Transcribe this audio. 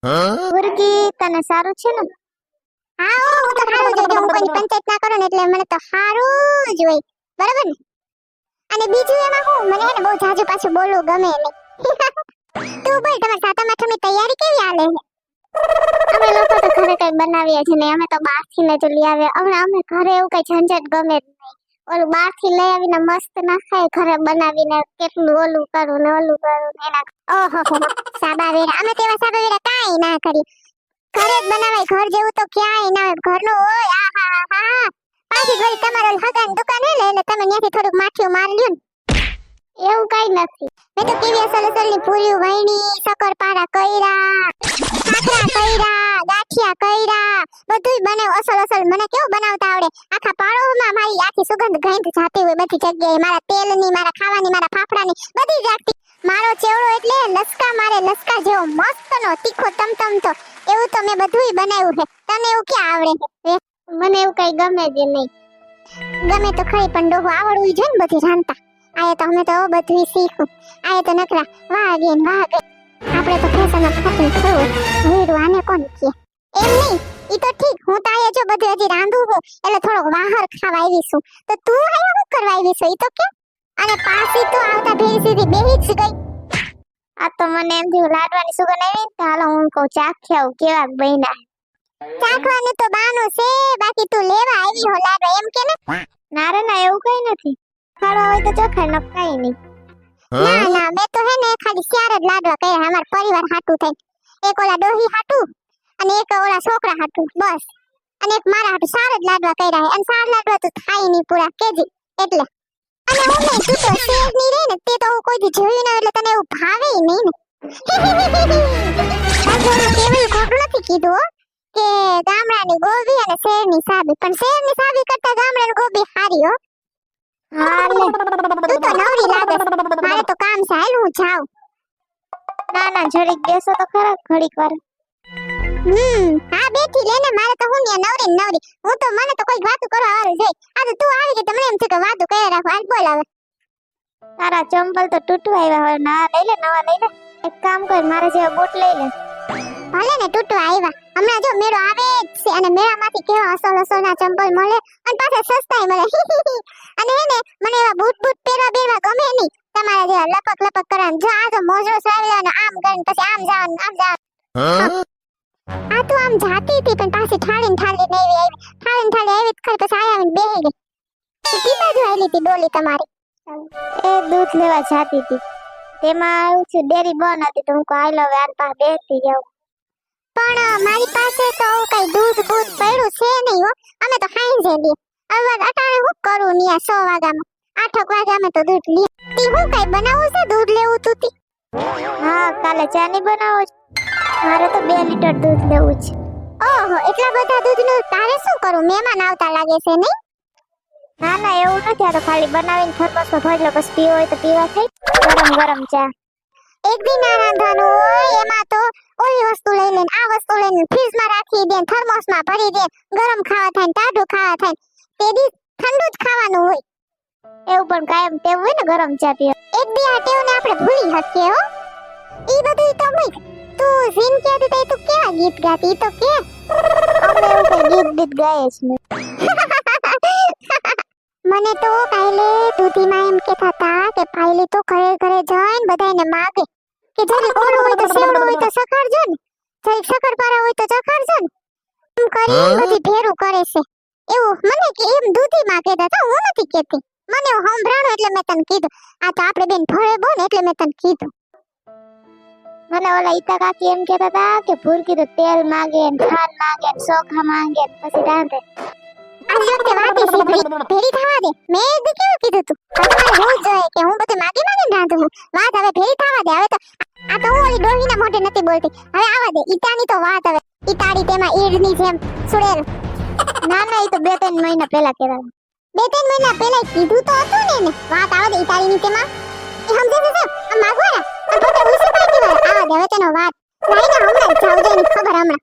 મુરગી તને સારું છે ને? હા હું તો સારું જ હોય. હું કોઈ પંચાયત ના કરું ને એટલે મને તો સારું જ હોય. બરાબર ને? અને બીજું એમાં હું મને હે ને બહુ જાજુ પાછું બોલવું ગમે નહીં. તું બોલ તમાર સાતમ આઠમની તૈયારી કેવી હાલે છે? અમે લોકો તો ઘરે કઈ બનાવીએ છે ને, અમે તો બહારથી ને જ લઈ આવે. અમે ઘરે એવું કઈ ઝંઝટ ગમે જ નહીં. ઓલું બહારથી લઈ આવીને મસ્ત ના ખાય, ઘરે બનાવીને કેટલું ઓલું કરું ને એના. ઓહો સાબા વેરા અમે તેવા સાબા વેરા કાઈ ના કરી. ઘરે જ બનાવાય. ઘર જેવું તો ક્યાંય ના હોય. ઘરનું હોય આહા. પાછી વળી તમારો હગાની દુકાન હે એટલે તમે ત્યાંથી થોડુંક માઠિયું મારી લ્યો ને. એવું કઈ નથી. મેં તો કેવી અસલની પૂરીઓ વહેણી, શક્કરપારા કર્યા, ખાખરા કર્યા, ગાંઠિયા કર્યા, બધુંય બનાવ અસલ. મને કેવું બનાવતા આવડે. આખા પાડોમાં મારી આખી સુગંધ ગંધ જાતી હોય બધી જગ્યાએ. મારા તેલની, મારા ખાવાની, મારા ફાફડાની બધી જાગતી. મારો ચેવડો એટલે લસકા મારે, લસકા જેવો મસ્તનો તીખો તમતમતો. એવું તો મેં બધુંય બનાવ્યું છે. તને એવું ક્યાં આવડે છે? મને એવું કઈ ગમે જ નહીં. ગમે તો ખરી પણ ડોહો આવડવું જોઈએ ને બધી જાણતા. આયે તો અમે તો બધું શીખું. આયે તો નકરા વાગે. આપણે તો ફેશન ખાતું થયું. વીર આને કોણ કે? એમ નહીં. ઈ તો ઠીક. હું તો આયે જો બધું હજી રાંધું હું એટલે થોડોક વાહર ખાવા આવી છું. તો તું આયે શું કરવા આવી છું? ઈ તો કે. અને પાછી તો આવતા ભેરી સીધી બેહી જ ગઈ. આ તો મને એમ થયું લાડવાની સુગંધ આવી તો હાલો હું કહું ચાખી આવું કેવા બન્યા. ચાખવાનું તો બાનું છે, બાકી તું લેવા આવી હો લાડવા એમ કે ને? ના રે ના એવું કઈ નથી. ખાડો હોય તો ચોખાઈ ન કઈ નહીં. ના મેં તો હે ને ખાલી 4 જ લાડવા કર્યા અમાર પરિવાર હાટું થઈને. એક ઓલા ડોહી હાટું અને એક ઓલા છોકરા હાટું બસ. અને એક મારા હાટું 4 જ લાડવા કર્યા છે. અને 4 લાડવા તો થાય નહીં પૂરા કેજી એટલે. અને હું નહીં તું તો શેર ની રે ને તે તો હું કોઈથી જોયું ન એટલે તને એવું ભાવે નહીં ને. બાજુમાં કેવું ખોટું નથી કીધું હો કે ગામડાની ગોબી અને શહેરની સાબી. પણ શહેરની સાબી કરતા ગામડાની ગોબી સારી હો. હા લે તું તો નવરી લાગે. મારે તો કામ છે હાલ હું જાઉં. ના જરીક બેસો તો ખરા ઘડીક વાર. હા બેઠી લે ને. મારે તો હું નવરી નવરી. હું તો મને તો કોઈ વાતું કરવા વાળું જોઈ. આ તો તું આવી ગઈ તો મને એમ થયું કે વાતું કર્યા રાખો. હાલ બોલ હવે. તારા ચંપલ તો તૂટવા આવ્યા હોય. ના લઈ લે, નવા લઈ લે. એક કામ કર મારા જેવા બૂટ લઈ લે. ભલે ને તૂટવા આવ્યા. હમણાં જો મેળો આવે જ છે અને મેળામાંથી કેવા અસલના ચંપલ મળે અને પાછા સસ્તાય મળે. અને હે ને મને એવા બૂટ પહેરવા ગમે નહીં. તમારા જેવા લપક કરવાનું. જો આ તો મોજો સરાવી આમ કરીને પછી આમ જવાનું. આ તો આમ જાતી હતી પણ પાછી ઠાળી નહીં આવી. ઠાળી આવી ખરી પછી આવીને બેહી ગઈ. કી બાજુ આવેલી હતી ડોલી તમારી? એ દૂધ લેવા જાતી હતી. તેમાં એવું છે ડેરી બંધ હતી તો હું કહી લઉં આન પાસે બેસતી જાઉં. પણ મારી પાસે તો કઈ દૂધ પડ્યું છે નહીં હો. અમે તો ખાઈ જઈએ. હવે અટાણે હું કરું નિયા 100 વાગ્યામાં 8 વાગે અમે તો દૂધ લઈએ. તી હું કઈ બનાવું છે? દૂધ લેવું તું તી? હા કાલે ચા ની બનાવો છો? મારે તો 2 લીટર દૂધ લેવું છે. ઓહો એટલા બધા દૂધનું તારે શું કરું? મહેમાન આવતા લાગે છે નહીં? ના એવું નથી. આ તો ખાલી બનાવીને થર્મોસમાં ભરી લો પછી પીવો હોય તો પીવા થઈ. ગરમ ચા. એક દિન ના રાંધવાનું હોય એમાં તો ઓલી વસ્તુ લઈ લઈને આ વસ્તુ લઈને ફ્રીજમાં રાખી દે, થર્મોસમાં ભરી દે. ગરમ ખાવા થાય ટાઢું ખાવા થાય તે દી ઠંડુ જ ખાવાનું હોય. એવું પણ કાયમ ટેવ હોય ને ગરમ ચા પીવા. એક દી આ ટેવને આપણે ભૂલી શકીએ હો. ઈ બધું તો મૂક. તું ઝીન કહેતી તો તું કેવા ગીત ગાતી તો કે? અમે એવું કઈ ગીત ગાય જ નહીં. મને તો કાલે દૂધીમાં એમ કહેતા હતા કે પાયલી તો ઘરે જઈને બધાને માગે કે જરી ઓળું હોય તો સેવડું હોય તો સખાડજો ને, જરી શક્કરપારા હોય તો ચખાડજો ને. એમ કરી બધી ભેરું કરે છે. એવું મને કે એમ દૂધીમાં કહેતા હતા. હું નથી કહેતી. મને એવું સંભળાણું એટલે મેં તને કીધું. આ તો આપણે બેન ભળે બોલ એટલે મેં તને કીધું. મને ઓલા ઈતા કાકી એમ કહેતા હતા કે ભૂરકી તો તેલ માગે ને ખાંડ માગે ને ચોખા માગે ને પછી રાંધે. આ વખતે વાતી છે ભેરી થવા દે. મેં દી કેવું કીધું તું? તમારે હું જોઈએ કે હું બધું માગી રાંધું હું. વાત હવે ભેરી થવા દે. હવે તો આ તો હું ઓલી ડોહીના મોઢે નથી બોલતી. હવે આવા દે. ઈટાની તો વાત હવે. ઈટાડી તેમાં ઈડની જેમ સુડેલ. ના ઈ તો 2-3 મહિના પહેલા કહેતા. 2-3 મહિના પહેલા કીધું તો હતું ને એને. વાત આવે દે ઈટાડીની તેમાં. એ સમજે છે આ માગવાના આ પોતે ઉસી પાટી વાળા. આવા દે હવે તેનો વાત. લાઈને હમણાં જાવ જો એની ખબર હમણાં.